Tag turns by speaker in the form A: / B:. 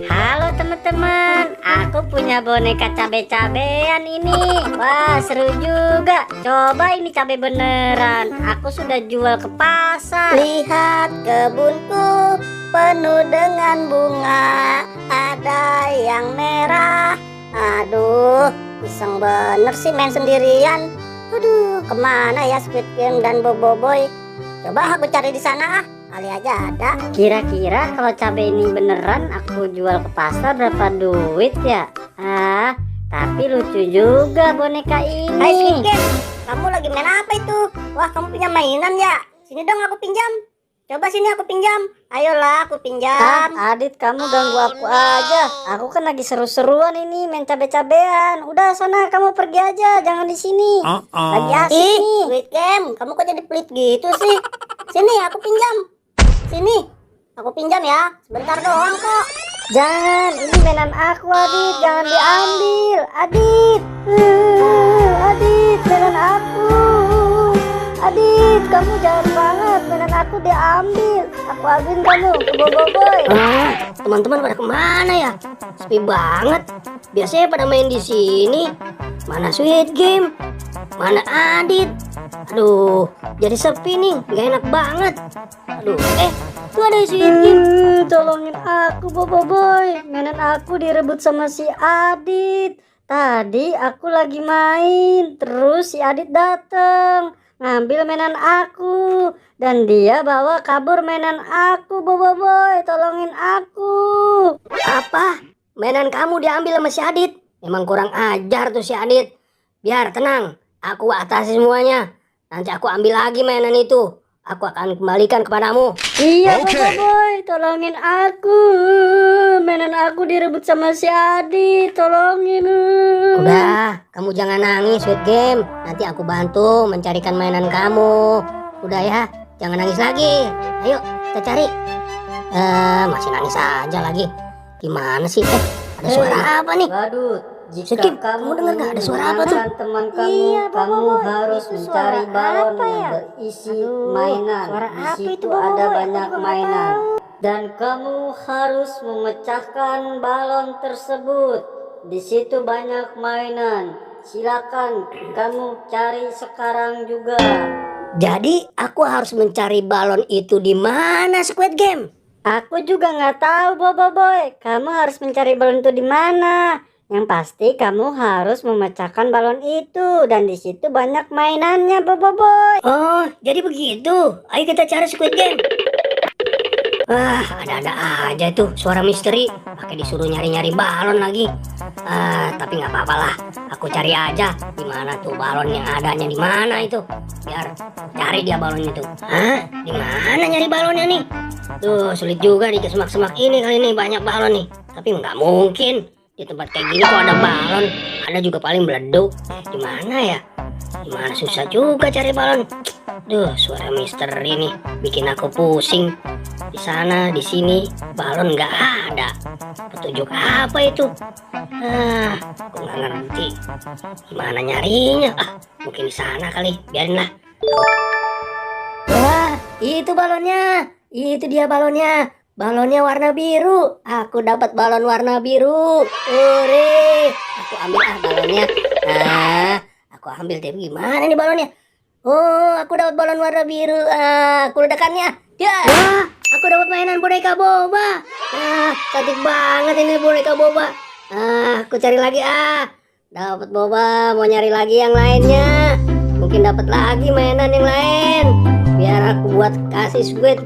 A: Halo teman-teman, aku punya boneka cabe-cabean ini. Wah, seru juga. Coba ini cabe beneran. Aku sudah jual ke pasar.
B: Lihat kebunku penuh dengan bunga, ada yang merah. Aduh, iseng bener sih main sendirian. Aduh, kemana ya Squid Game dan Bobo Boy? Coba aku cari di sana ah, kali aja ada.
A: Kira-kira kalau cabe ini beneran aku jual ke pasar berapa duit ya? Tapi lucu juga boneka ini.
B: Hai Squid Game, kamu lagi main apa itu? Wah, kamu punya mainan ya? Sini dong aku pinjam. Coba sini aku pinjam. Ayolah aku pinjam.
A: Adit, kamu ganggu aku aja. Aku kan lagi seru-seruan ini main cabe-cabean. Udah sana kamu pergi aja, jangan di sini. Lagi asik nih.
B: Squid Game, kamu kok jadi pelit gitu sih? Sini aku pinjam. Sini, aku pinjam ya. Sebentar doang kok.
A: Jangan, ini mainan aku Adit, jangan diambil. Adit, Adit, mainan aku. Adit, kamu jahat banget, mainan aku diambil. Aku ambil kamu ke Bobo Boy.
B: Teman-teman pada kemana ya? Sepi banget. Biasanya pada main di sini. Mana Squid Game? Mana Adit? Aduh, jadi sepi nih, gak enak banget. Aduh, tuh ada Squid Game.
A: Tolongin aku Bobo Boy, mainan aku direbut sama si Adit. Tadi aku lagi main, terus si Adit datang ngambil mainan aku dan dia bawa kabur mainan aku. Bobo Boy, tolongin aku.
B: Apa? Mainan kamu diambil sama si Adit? Memang kurang ajar tuh si Adit. Biar tenang, aku atasi semuanya. Nanti aku ambil lagi mainan itu. Aku akan kembalikan kepadamu.
A: Iya Bobo Boy, tolongin aku. Mainan aku direbut sama si Adit, tolongin.
B: Udah, kamu jangan nangis Squid Game. Nanti aku bantu mencarikan mainan kamu. Udah ya, jangan nangis lagi. Ayo kita cari. Masih nangis aja lagi. Gimana sih? Ada suara apa nih?
A: Waduh, jika
B: Skip,
A: kamu
B: kamu dengar nggak ada suara apa tuh?
A: teman kamu,
B: Iya,
A: kamu
B: Bobo Boy.
A: harus
B: Itu
A: mencari
B: suara
A: balon
B: apa
A: yang
B: ya?
A: berisi
B: Aduh,
A: mainan.
B: suara
A: Di
B: apa
A: situ
B: itu, Bobo
A: ada
B: Boy? Aku
A: banyak
B: juga nggak
A: mainan.
B: tahu.
A: Dan kamu harus memecahkan balon tersebut. Di situ banyak mainan. Silakan kamu cari sekarang juga.
B: Jadi aku harus mencari balon itu di mana Squid Game?
A: Aku juga nggak tahu Bobo Boy. Kamu harus mencari balon itu di mana. Yang pasti kamu harus memecahkan balon itu dan di situ banyak mainannya Bobo Boy.
B: Oh, jadi begitu. Ayo kita cari Squid Game. Ada-ada aja tuh suara misteri. Pakai disuruh nyari-nyari balon lagi. Tapi nggak apa-apa lah. Aku cari aja di mana tuh balon yang adanya di mana itu. Biar cari dia balonnya tuh. Di mana nyari balonnya nih? Tuh sulit juga di semak-semak ini kali ini banyak balon nih. Tapi nggak mungkin di tempat kayak gini kok ada balon. Ada juga paling meleduk. Di mana ya? Gimana susah juga cari balon. Duh, suara misteri nih bikin aku pusing. Di sana, di sini balon nggak ada. Petunjuk apa itu? Aku nggak ngerti. Gimana nyarinya? Mungkin di sana kali. Biarinlah. Wah, itu balonnya. Itu dia balonnya. Balonnya warna biru. Aku dapat balon warna biru. Hore! Aku ambil balonnya. Aku ambil deh. Gimana nih balonnya? Oh, aku dapat balon warna biru. Aku ledakannya. Ya. Wah, aku dapat mainan boneka boba. Cantik banget ini boneka boba. Aku cari lagi. Dapat boba. Mau nyari lagi yang lainnya. Mungkin dapat lagi mainan yang lain. Biar aku buat kasih Squid